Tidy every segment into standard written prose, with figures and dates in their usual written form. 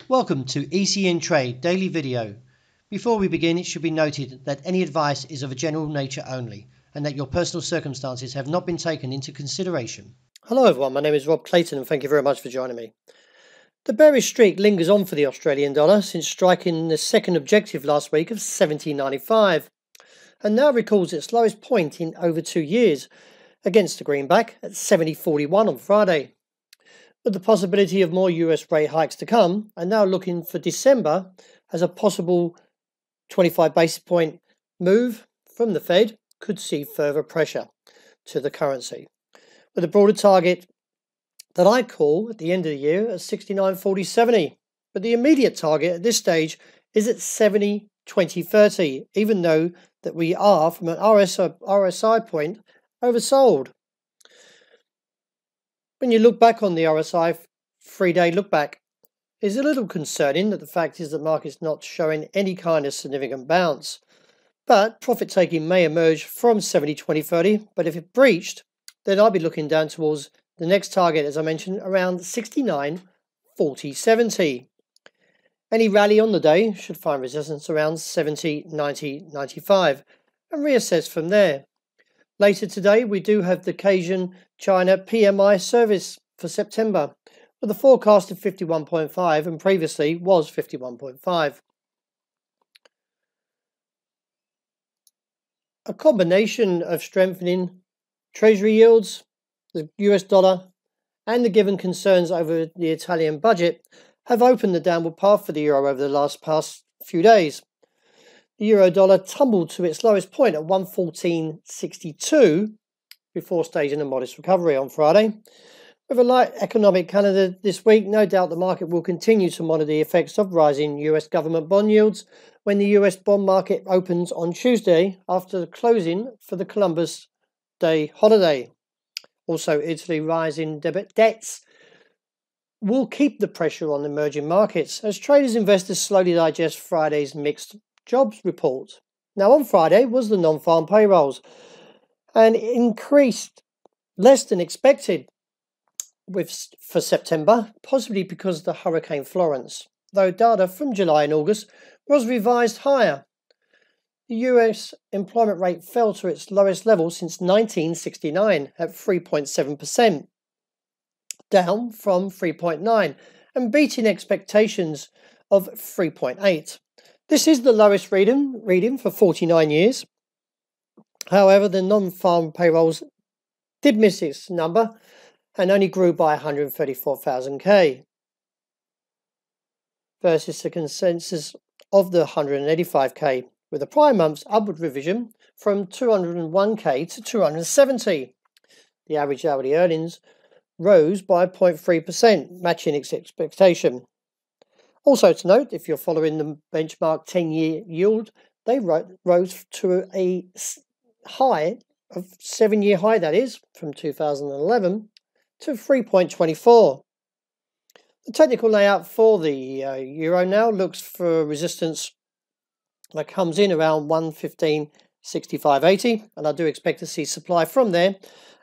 Welcome to ECN Trade Daily Video. Before we begin, it should be noted that any advice is of a general nature only and that your personal circumstances have not been taken into consideration. Hello everyone, my name is Rob Clayton and thank you very much for joining me. The bearish streak lingers on for the Australian dollar since striking the second objective last week of 17.95 and now recalls its lowest point in over 2 years against the greenback at 70.41 on Friday. With the possibility of more US rate hikes to come, and now looking for December as a possible 25 basis point move from the Fed, could see further pressure to the currency. With a broader target that I call at the end of the year at 69.40.70, but the immediate target at this stage is at 70.20.30, even though that we are, from an RSI point, oversold. When you look back on the RSI 3-day look back, it's a little concerning that the fact is the market's not showing any kind of significant bounce. But profit taking may emerge from 70.20.30, but if it breached, then I'll be looking down towards the next target, as I mentioned, around 69.40.70. Any rally on the day should find resistance around 70.90.95 and reassess from there. Later today, we do have the Asian China PMI service for September, with a forecast of 51.5 and previously was 51.5. A combination of strengthening Treasury yields, the US dollar, and the given concerns over the Italian budget have opened the downward path for the euro over the past few days. The euro dollar tumbled to its lowest point at 114.62 before staging a modest recovery on Friday. With a light economic calendar this week, no doubt the market will continue to monitor the effects of rising US government bond yields when the US bond market opens on Tuesday after the closing for the Columbus Day holiday. Also, Italy rising debts will keep the pressure on emerging markets as traders and investors slowly digest Friday's mixed jobs report. Now, on Friday was the non-farm payrolls and increased less than expected for September, possibly because of the Hurricane Florence, though data from July and August was revised higher. The US employment rate fell to its lowest level since 1969 at 3.7%, down from 3.9 and beating expectations of 3.8. This is the lowest reading for 49 years. However, the non-farm payrolls did miss its number and only grew by 134,000 versus the consensus of the 185,000, with the prior month's upward revision from 201,000 to 270. The average hourly earnings rose by 0.3%, matching its expectation. Also to note, if you're following the benchmark 10-year yield, they rose to a high of 7-year high, that is, from 2011 to 3.24. The technical layout for the euro now looks for resistance that comes in around 115.65.80, and I do expect to see supply from there,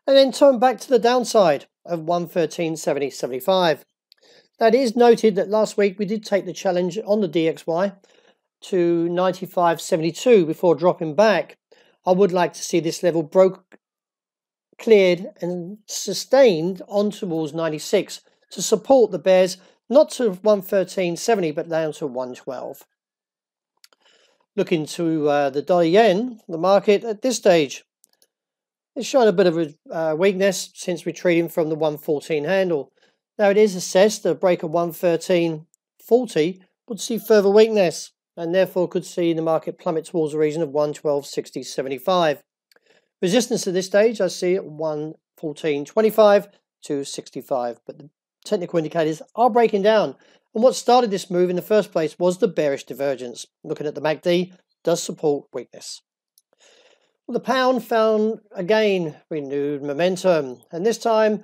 and then turn back to the downside of 113.70.75. That is noted that last week we did take the challenge on the DXY to 95.72 before dropping back. I would like to see this level cleared and sustained on towards 96 to support the bears, not to 113.70 but down to 112. Looking to the dollar yen, the market at this stage is showing a bit of a weakness since retreating from the 114 handle. Now it is assessed that a break of 113.40 would see further weakness and therefore could see the market plummet towards the region of 112.60.75. Resistance at this stage I see at 114.25 to 65, but the technical indicators are breaking down, and what started this move in the first place was the bearish divergence. Looking at the MACD does support weakness. Well, the pound found again renewed momentum, and this time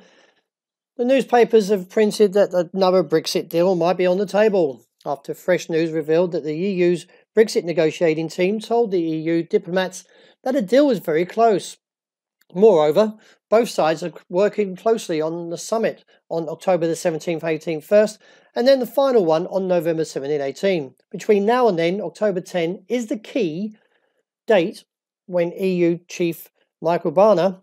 the newspapers have printed that another Brexit deal might be on the table, after fresh news revealed that the EU's Brexit negotiating team told the EU diplomats that a deal was very close. Moreover, both sides are working closely on the summit on October the 17th, 18th first, And then the final one on November 17, 18. Between now and then, October 10 is the key date when EU Chief Michael Barnier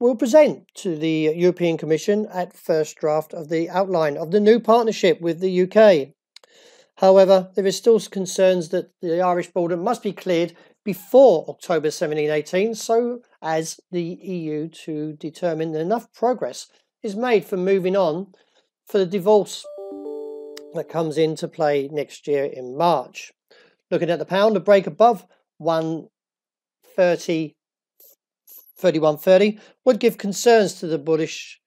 will present to the European Commission at first draft of the outline of the new partnership with the UK. However, there is still concerns that the Irish border must be cleared before October 17-18 so as the EU to determine that enough progress is made for moving on for the divorce that comes into play next year in March. Looking at the pound, a break above 31.30 would give concerns to the bearish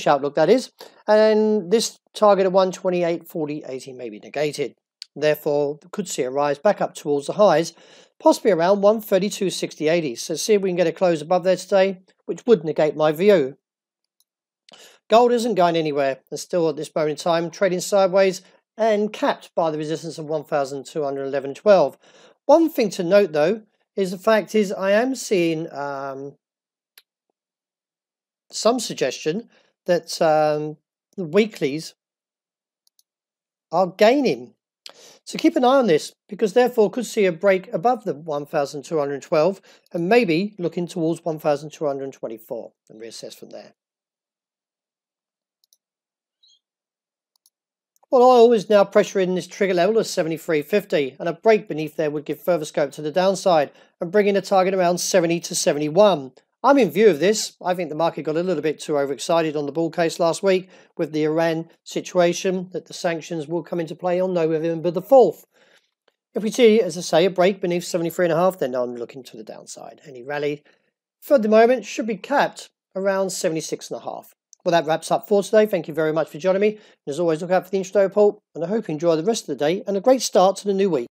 outlook, that is, and this target of 128.40.80 may be negated. Therefore, we could see a rise back up towards the highs, possibly around 132.60.80. So see if we can get a close above there today, which would negate my view. Gold isn't going anywhere and still at this moment in time trading sideways and capped by the resistance of 1,211.12. One thing to note though is the fact is I am seeing some suggestion that the weeklies are gaining. So keep an eye on this, because therefore could see a break above the 1,212 and maybe looking towards 1,224 and reassess from there. Well, oil is now pressuring this trigger level of 73.50, and a break beneath there would give further scope to the downside and bring in a target around 70 to 71. I'm in view of this. I think the market got a little bit too overexcited on the bull case last week with the Iran situation, that the sanctions will come into play on November the 4th. If we see, as I say, a break beneath 73.5, then I'm looking to the downside. Any rally for the moment should be capped around 76.5. Well, that wraps up for today. Thank you very much for joining me. And as always, look out for the intraday report, and I hope you enjoy the rest of the day and a great start to the new week.